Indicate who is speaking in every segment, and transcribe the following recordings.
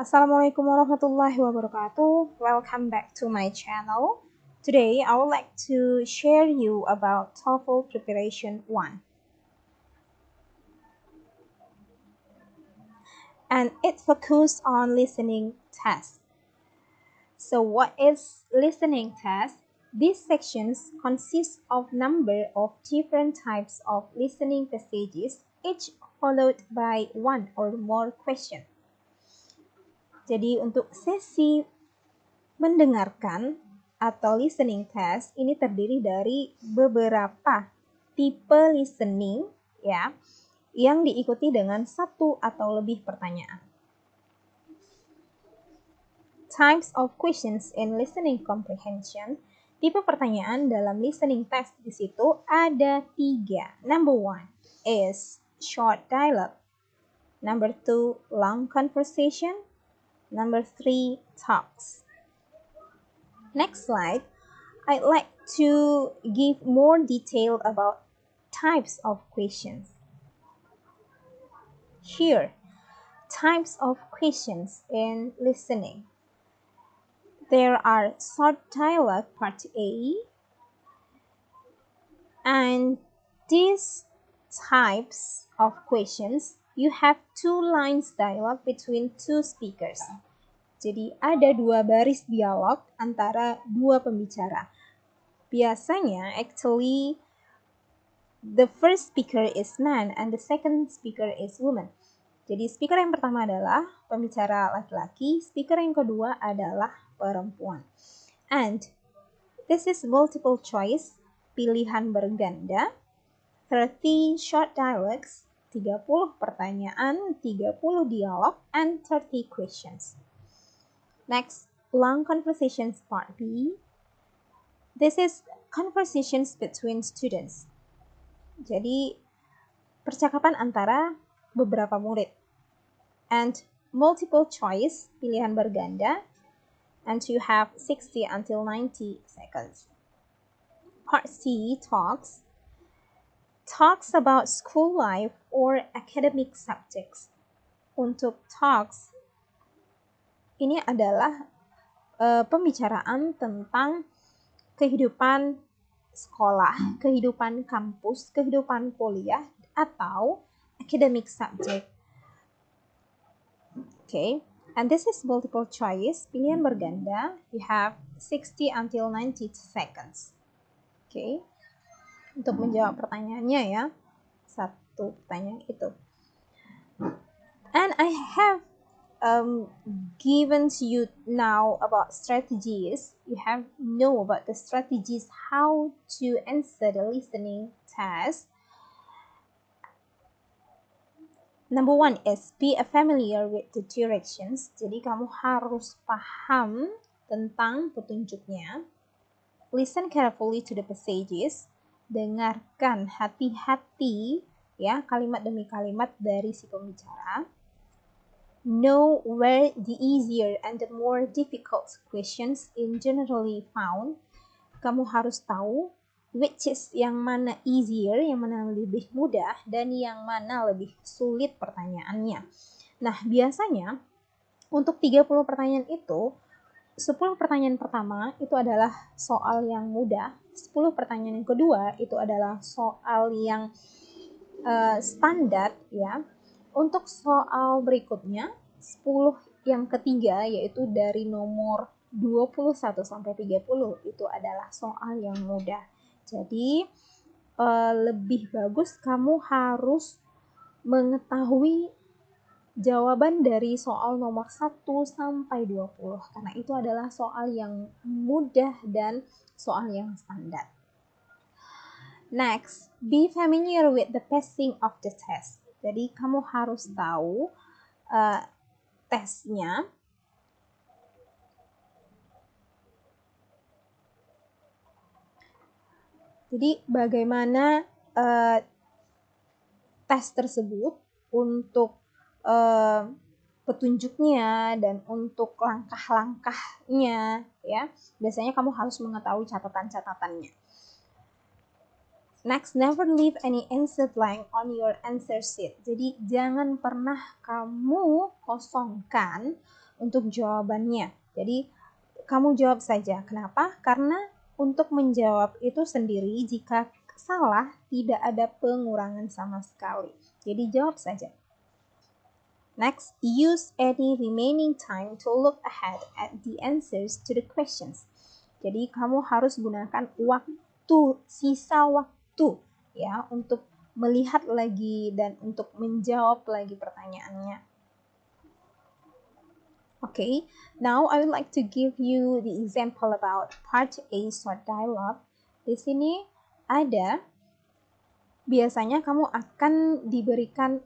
Speaker 1: Assalamualaikum warahmatullahi wabarakatuh. Welcome back to my channel. Today, I would like to share you about TOEFL Preparation 1. And it focused on listening test. So what is listening test? These sections consist of number of different types of listening passages, each followed by one or more question. Jadi untuk sesi mendengarkan atau listening test ini terdiri dari beberapa tipe listening ya yang diikuti dengan satu atau lebih pertanyaan. Types of questions in listening comprehension. Tipe pertanyaan dalam listening test di situ ada 3. Number 1 is short dialogue. Number 2 long conversation. Number 3 talks. Next slide, I'd like to give more detail about types of questions. Here, types of questions in listening. There are short dialogue part A, and these types of questions, you have 2 lines dialogue between 2 speakers. Jadi ada 2 baris dialog antara 2 pembicara. Biasanya, actually, the first speaker is man and the second speaker is woman. Jadi speaker yang pertama adalah pembicara laki-laki, speaker yang kedua adalah perempuan. And this is multiple choice, pilihan berganda, 30 short dialogues, 30 pertanyaan, 30 dialog, and 30 questions. Next, long conversations part B. This is conversations between students. Jadi, percakapan antara beberapa murid. And multiple choice, pilihan berganda. And you have 60 until 90 seconds. Part C, talks. Talks about school life or academic subjects. Untuk talks, ini adalah pembicaraan tentang kehidupan sekolah, kehidupan kampus, kehidupan kuliah, atau academic subject. Okay, and this is multiple choice, pilihan berganda. You have 60 until 90 seconds. Okay, untuk menjawab pertanyaannya ya, satu pertanyaan itu. And I have given to you now about strategies. You have know about the strategies how to answer the listening test. Number 1 is be familiar with the directions. Jadi kamu harus paham tentang petunjuknya. Listen carefully to the passages. Dengarkan hati-hati ya kalimat demi kalimat dari si pembicara. Know where the easier and the more difficult questions in generally found. Kamu harus tahu which is yang mana easier, yang mana lebih mudah, dan yang mana lebih sulit pertanyaannya. Nah, biasanya untuk 30 pertanyaan itu, 10 pertanyaan pertama itu adalah soal yang mudah, 10 pertanyaan yang kedua itu adalah soal yang standar ya. Untuk soal berikutnya, 10 yang ketiga yaitu dari nomor 21 sampai 30 itu adalah soal yang mudah. Jadi lebih bagus kamu harus mengetahui jawaban dari soal nomor 1 sampai 20 karena itu adalah soal yang mudah dan soal yang standar. Next, be familiar with the passing of the test. Jadi kamu harus tahu tesnya. Jadi bagaimana tes tersebut untuk petunjuknya dan untuk langkah-langkahnya ya. Biasanya kamu harus mengetahui catatan-catatannya. Next, never leave any answer blank on your answer sheet. Jadi jangan pernah kamu kosongkan untuk jawabannya. Jadi kamu jawab saja. Kenapa? Karena untuk menjawab itu sendiri jika salah tidak ada pengurangan sama sekali. Jadi jawab saja. Next, use any remaining time to look ahead at the answers to the questions. Jadi kamu harus gunakan waktu, sisa waktu ya untuk melihat lagi dan untuk menjawab lagi pertanyaannya. Okay, now I would like to give you the example about part A short dialogue. Di sini ada, biasanya kamu akan diberikan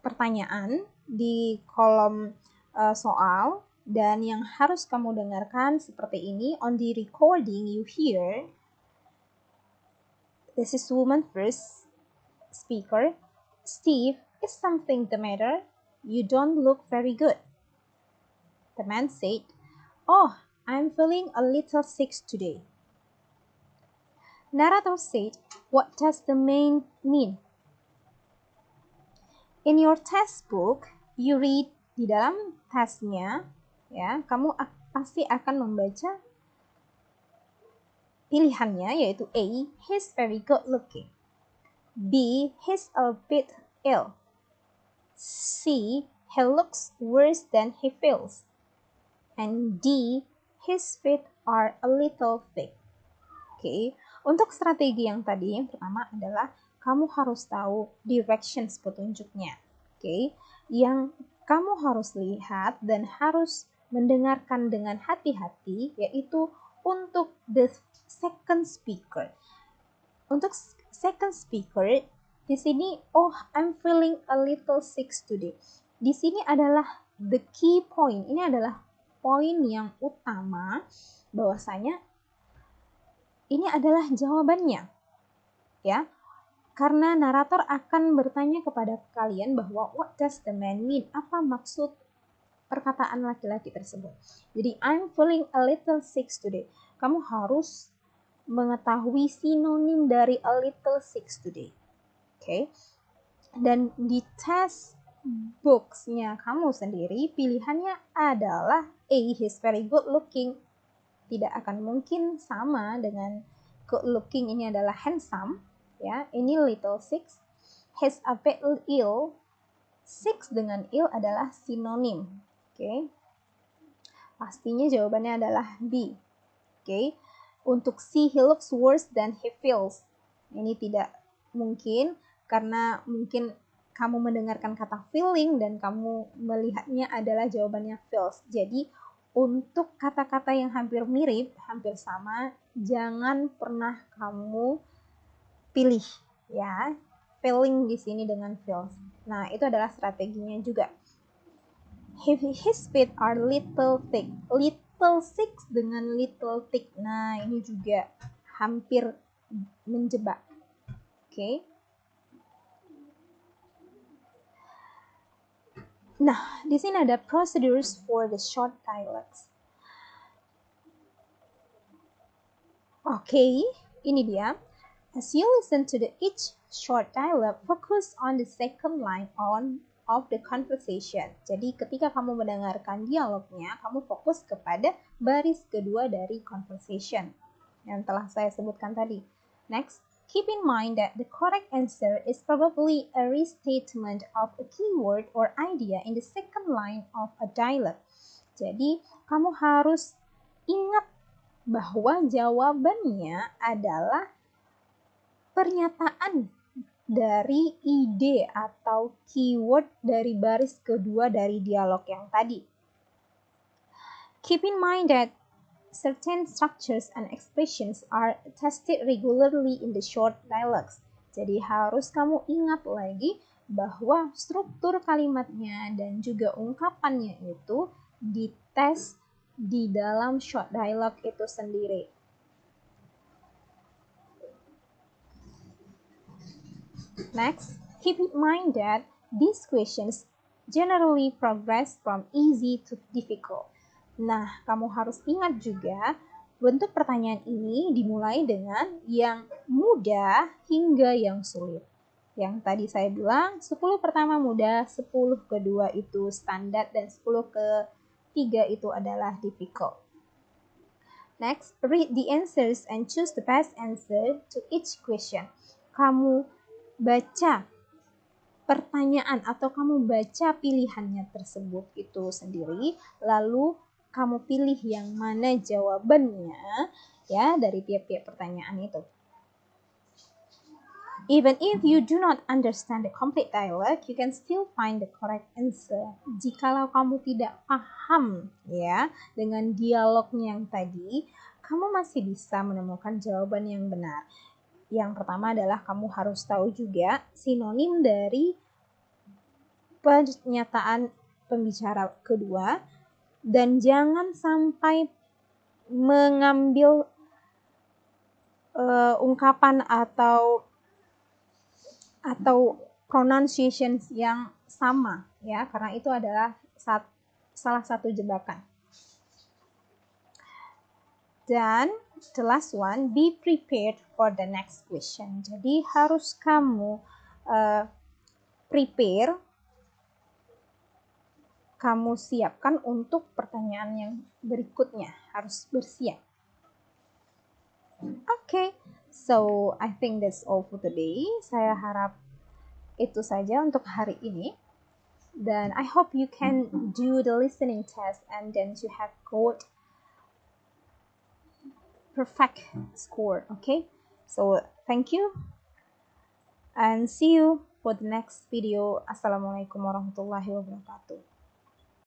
Speaker 1: pertanyaan di kolom soal, dan yang harus kamu dengarkan seperti ini. On the recording you hear, this is woman first speaker. Steve, is something the matter? You don't look very good. The man said, oh, I'm feeling a little sick today. Narrator said, what does the man mean? In your textbook, you read, di dalam tesnya, ya, kamu pasti akan membaca pilihannya, yaitu A, he's very good looking. B, he's a bit ill. C, he looks worse than he feels. And D, his feet are a little thick. Oke, untuk strategi yang tadi, yang pertama adalah kamu harus tahu directions petunjuknya. Oke, yang kamu harus lihat dan harus mendengarkan dengan hati-hati, yaitu untuk the second speaker. Untuk second speaker, di sini, oh, I'm feeling a little sick today. Di sini adalah the key point. Ini adalah poin yang utama, bahwasanya ini adalah jawabannya. Ya, karena narator akan bertanya kepada kalian bahwa what does the man mean? Apa maksud perkataan laki-laki tersebut? Jadi, I'm feeling a little sick today. Kamu harus mengetahui sinonim dari a little sick today. Oke, dan di test books-nya kamu sendiri, pilihannya adalah A, he's very good looking. Tidak akan mungkin sama dengan good looking, ini adalah handsome, ya. Ini little sick. He's a bit ill. Sick dengan ill adalah sinonim. Oke, pastinya jawabannya adalah B. Oke, untuk C, he looks worse than he feels. Ini tidak mungkin, karena mungkin kamu mendengarkan kata feeling dan kamu melihatnya adalah jawabannya feels. Jadi untuk kata-kata yang hampir mirip, hampir sama, jangan pernah kamu pilih, ya. Feeling di sini dengan feels. Nah, itu adalah strateginya juga. His feet are little thick. Little sick dengan little thick. Nah, ini juga hampir menjebak. Oke. Nah, di sini ada procedures for the short dialogues. Oke, ini dia. As you listen to each short dialogue, focus on the second line of the conversation. Jadi ketika kamu mendengarkan dialognya, kamu fokus kepada baris kedua dari conversation yang telah saya sebutkan tadi. Next, keep in mind that the correct answer is probably a restatement of a keyword or idea in the second line of a dialogue. Jadi, kamu harus ingat bahwa jawabannya adalah pernyataan dari ide atau keyword dari baris kedua dari dialog yang tadi. Keep in mind that certain structures and expressions are tested regularly in the short dialogues. Jadi harus kamu ingat lagi bahwa struktur kalimatnya dan juga ungkapannya itu dites di dalam short dialogue itu sendiri. Next, keep in mind that these questions generally progress from easy to difficult. Nah, kamu harus ingat juga, bentuk pertanyaan ini dimulai dengan yang mudah hingga yang sulit. Yang tadi saya bilang 10 pertama mudah, 10 kedua itu standar, dan 10 ketiga itu adalah difficult. Next, read the answers and choose the best answer to each question. Kamu baca pertanyaan atau kamu baca pilihannya tersebut itu sendiri, lalu kamu pilih yang mana jawabannya ya dari tiap-tiap pertanyaan itu. Even if you do not understand the complete dialogue, you can still find the correct answer. Jikalau kamu tidak paham ya dengan dialognya yang tadi, kamu masih bisa menemukan jawaban yang benar. Yang pertama adalah kamu harus tahu juga sinonim dari pernyataan pembicara kedua, dan jangan sampai mengambil ungkapan atau pronunciation yang sama ya, karena itu adalah salah satu jebakan. Dan the last one, be prepared for the next question. Jadi harus kamu prepare, kamu siapkan untuk pertanyaan yang berikutnya, harus bersiap. Okay, so I think that's all for today. Saya harap itu saja untuk hari ini. Dan I hope you can do the listening test and then you have got perfect score. Okay, so thank you and see you for the next video. Assalamualaikum warahmatullahi wabarakatuh.